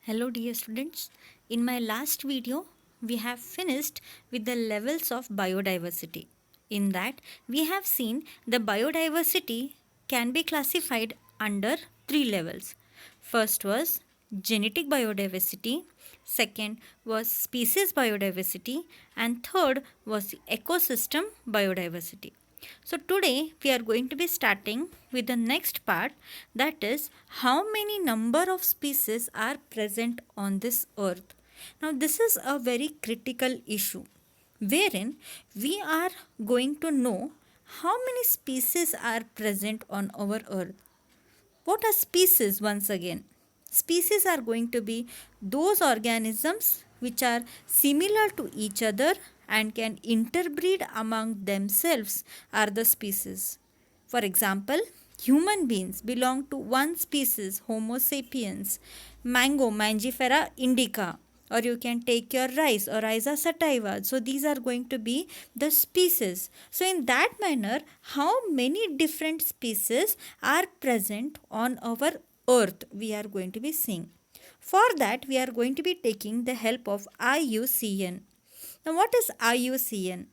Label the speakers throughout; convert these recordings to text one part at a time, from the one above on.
Speaker 1: Hello dear students. In my last video, we have finished with the levels of biodiversity. In that, we have seen the biodiversity can be classified under three levels. First was genetic biodiversity, second was species biodiversity, and third was ecosystem biodiversity. So today we are going to be starting with the next part, that is how many number of species are present on this earth. Now this is a very critical issue wherein we are going to know how many species are present on our earth. What are species once again? Species are going to be those organisms which are similar to each other and can interbreed among themselves are the species. For example, human beings belong to one species, Homo sapiens, mango, Mangifera indica, or you can take your rice or Rhiza sativa. So these are going to be the species. So in that manner, how many different species are present on our earth we are going to be seeing. For that, we are going to be taking the help of IUCN. Now, what is IUCN?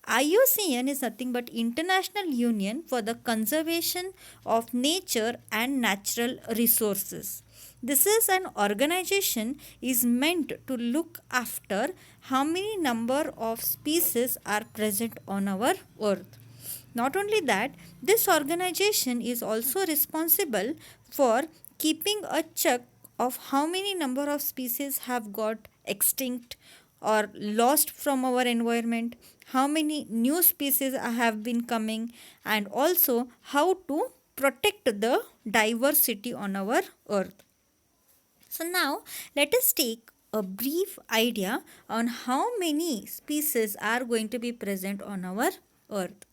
Speaker 1: IUCN is nothing but International Union for the Conservation of Nature and Natural Resources. This is an organization is meant to look after how many number of species are present on our earth. Not only that, this organization is also responsible for keeping a check of how many number of species have got extinct or lost from our environment, how many new species have been coming, and also how to protect the diversity on our earth. So now let us take a brief idea on how many species are going to be present on our earth.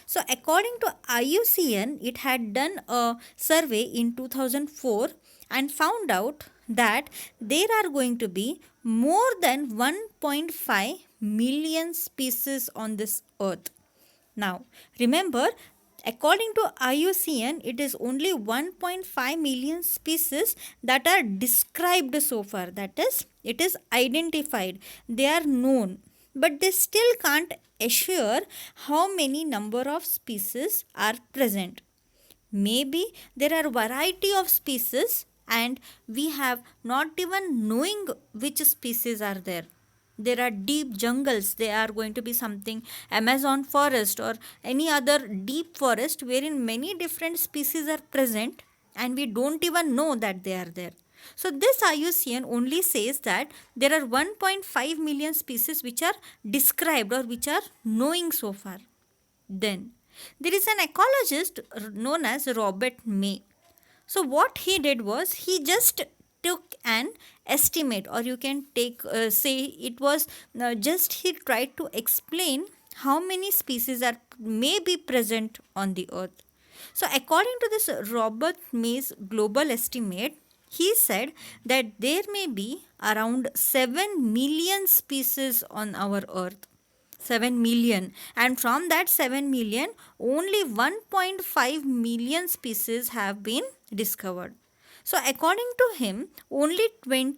Speaker 1: So according to IUCN, it had done a survey in 2004 and found out that there are going to be more than 1.5 million species on this earth. Now, remember, according to IUCN, it is only 1.5 million species that are described so far. That is, it is identified, they are known, but they still can't assure how many number of species are present. Maybe there are variety of species and we have not even knowing which species are there. There are deep jungles, there are going to be something Amazon forest or any other deep forest wherein many different species are present and we don't even know that they are there. So this IUCN only says that there are 1.5 million species which are described or which are knowing so far. Then there is an ecologist known as Robert May. So what he did was he just took an estimate, or you can take say it was just he tried to explain how many species are may be present on the earth. So according to this Robert May's global estimate, he said that there may be around 7 million species on our earth. 7 million, and from that 7 million only 1.5 million species have been discovered. So according to him, only 22%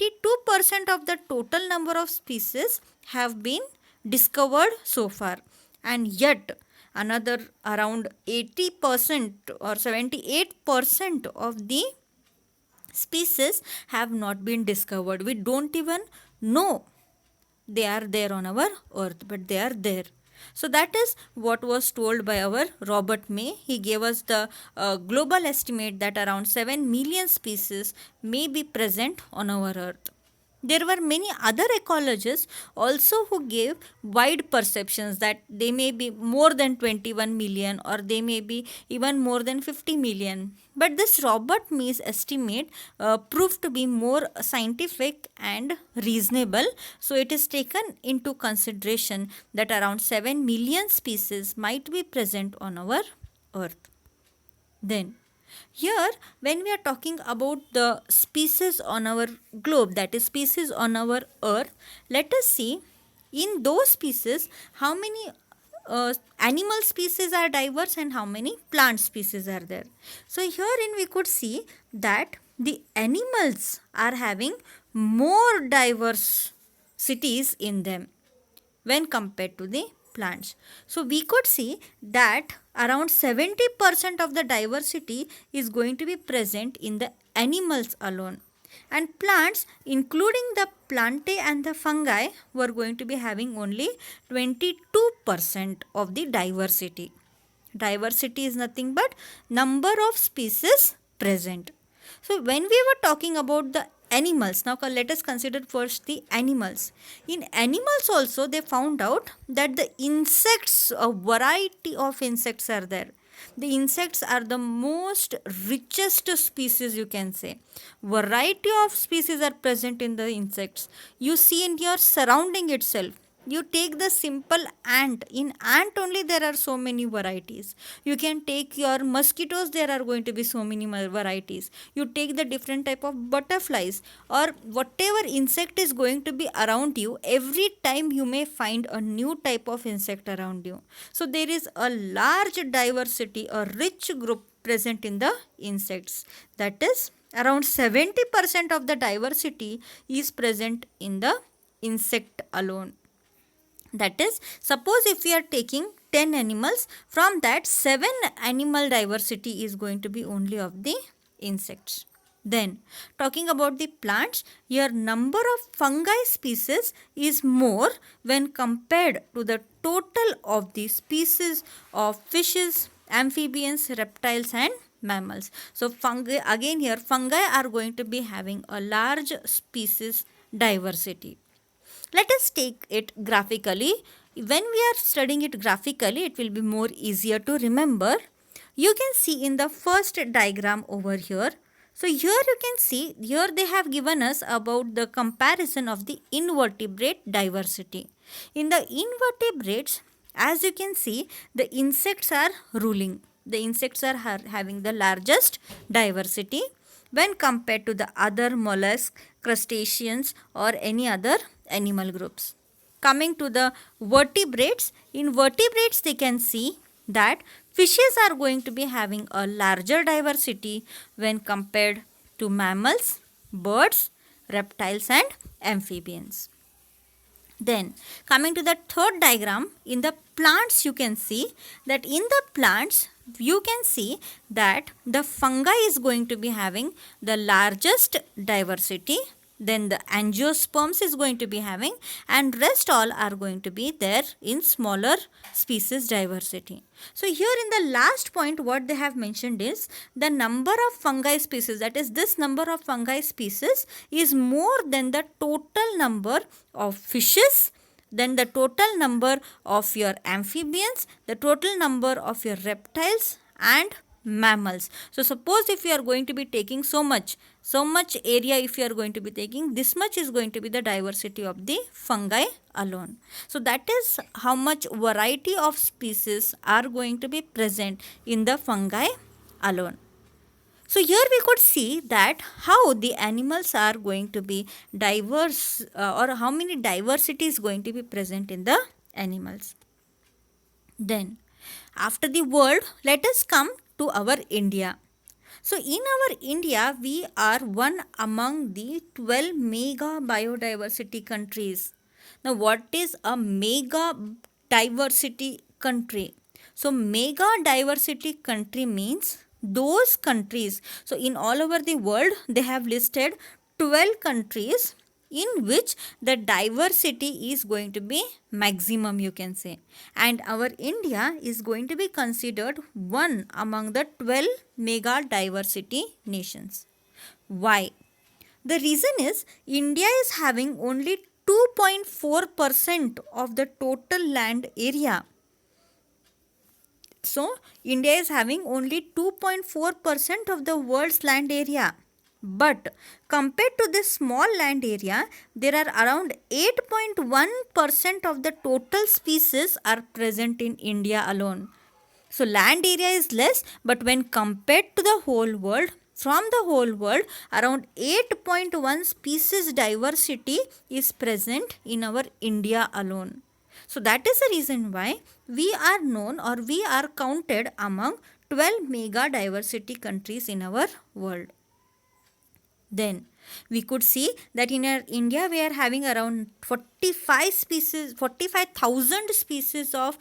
Speaker 1: of the total number of species have been discovered so far, and yet another around 80% or 78% of the species have not been discovered. We don't even know they are there on our earth, but they are there. So that is what was told by our Robert May. He gave us the global estimate that around 7 million species may be present on our earth. There were many other ecologists also who gave wide perceptions that they may be more than 21 million or they may be even more than 50 million. But this Robert May's estimate proved to be more scientific and reasonable. So it is taken into consideration that around 7 million species might be present on our earth. Then here, when we are talking about the species on our globe, that is, species on our earth, let us see in those species how many animal species are diverse and how many plant species are there. So, herein we could see that the animals are having more diversities in them when compared to the plants. So we could see that around 70% of the diversity is going to be present in the animals alone, and plants including the plantae and the fungi were going to be having only 22% of the diversity. Diversity is nothing but number of species present. So when we were talking about the animals, now let us consider first the animals. In animals also they found out that the insects, a variety of insects are there. The insects are the most richest species, you can say. Variety of species are present in the insects. You see in your surrounding itself. You take the simple ant. In ant only there are so many varieties. You can take your mosquitoes, there are going to be so many varieties. You take the different type of butterflies or whatever insect is going to be around you, every time you may find a new type of insect around you. So there is a large diversity, a rich group present in the insects. That is around 70% of the diversity is present in the insect alone. That is, suppose if we are taking 10 animals, from that 7 animal diversity is going to be only of the insects. Then, talking about the plants, your number of fungi species is more when compared to the total of the species of fishes, amphibians, reptiles and mammals. So, fungi, again here, fungi are going to be having a large species diversity. Let us take it graphically. When we are studying it graphically, it will be more easier to remember. You can see in the first diagram over here. So here you can see, here they have given us about the comparison of the invertebrate diversity. In the invertebrates, as you can see, the insects are ruling. The insects are having the largest diversity when compared to the other mollusks, crustaceans or any other animal groups. Coming to the vertebrates, in vertebrates they can see that fishes are going to be having a larger diversity when compared to mammals, birds, reptiles and amphibians. Then coming to the third diagram, in the plants you can see that in the plants you can see that the fungi is going to be having the largest diversity, then the angiosperms is going to be having, and rest all are going to be there in smaller species diversity. So here in the last point what they have mentioned is the number of fungi species, that is this number of fungi species is more than the total number of fishes, then the total number of your amphibians, the total number of your reptiles and mammals. So suppose if you are going to be taking so much area, if you are going to be taking, this much is going to be the diversity of the fungi alone. So that is how much variety of species are going to be present in the fungi alone. So here we could see that how the animals are going to be diverse or how many diversity is going to be present in the animals. Then after the world, let us come to our India. So in our India, we are one among the 12 mega biodiversity countries. Now what is a mega diversity country? So mega diversity country means those countries. So in all over the world, they have listed 12 countries in which the diversity is going to be maximum, you can say. And our India is going to be considered one among the 12 mega diversity nations. Why? The reason is India is having only 2.4% of the total land area. So, India is having only 2.4% of the world's land area. But compared to this small land area, there are around 8.1% of the total species are present in India alone. So, land area is less, but when compared to the whole world, from the whole world, around 8.1 species diversity is present in our India alone. So that is the reason why we are known or we are counted among 12 mega diversity countries in our world. Then we could see that in our India we are having around 45,000 species of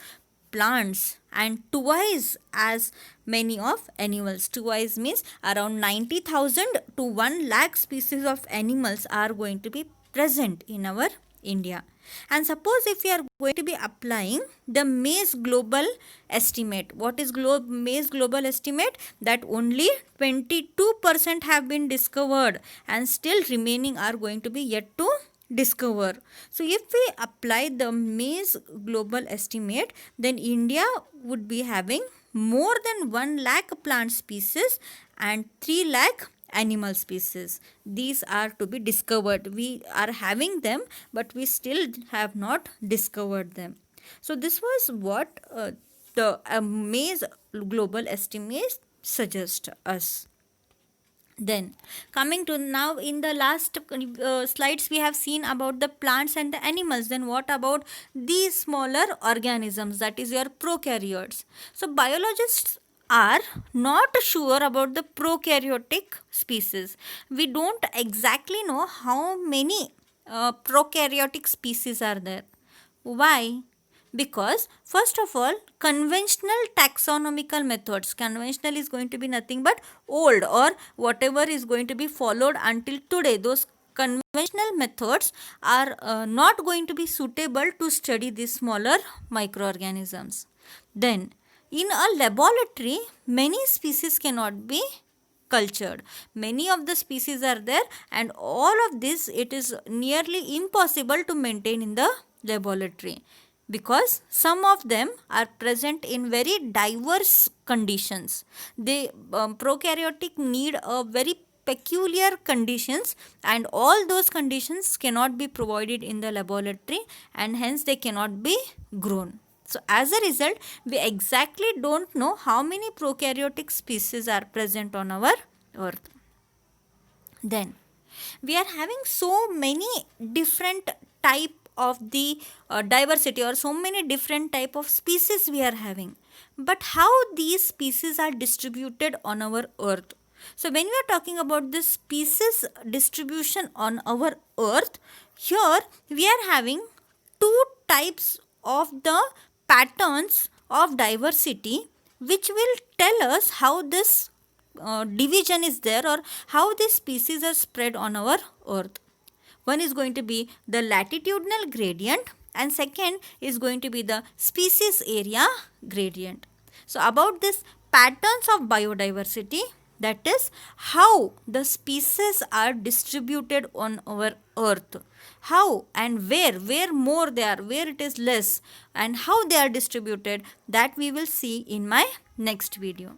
Speaker 1: plants and twice as many of animals. Twice means around 90,000 to 1 lakh species of animals are going to be present in our India. And suppose if we are going to be applying the Maize Global Estimate. What is Maize Global Estimate? That only 22% have been discovered and still remaining are going to be yet to discover. So if we apply the Maize Global Estimate, then India would be having more than 1 lakh plant species and 3 lakh animal species. These are to be discovered. We are having them, but we still have not discovered them. So this was what the Maize Global Estimate suggest us. Then coming to now, in the last slides we have seen about the plants and the animals. Then what about these smaller organisms, that is your prokaryotes? So biologists are not sure about the prokaryotic species. We don't exactly know how many prokaryotic species are there. Why? Because first of all, conventional taxonomical methods, conventional is going to be nothing but old or whatever is going to be followed until today, those conventional methods are not going to be suitable to study these smaller microorganisms. Then in a laboratory, many species cannot be cultured. Many of the species are there, and all of this it is nearly impossible to maintain in the laboratory, because some of them are present in very diverse conditions. They prokaryotic need a very peculiar conditions, and all those conditions cannot be provided in the laboratory, and hence they cannot be grown. So as a result, we exactly don't know how many prokaryotic species are present on our earth. Then we are having so many different type of the diversity, or so many different type of species we are having, but how these species are distributed on our earth? So when we are talking about this species distribution on our earth, here we are having two types of the patterns of diversity, which will tell us how this division is there, or how these species are spread on our earth. One is going to be the latitudinal gradient, and second is going to be the species area gradient. So about this patterns of biodiversity, that is how the species are distributed on our earth, how and where more they are, where it is less, and how they are distributed, that we will see in my next video.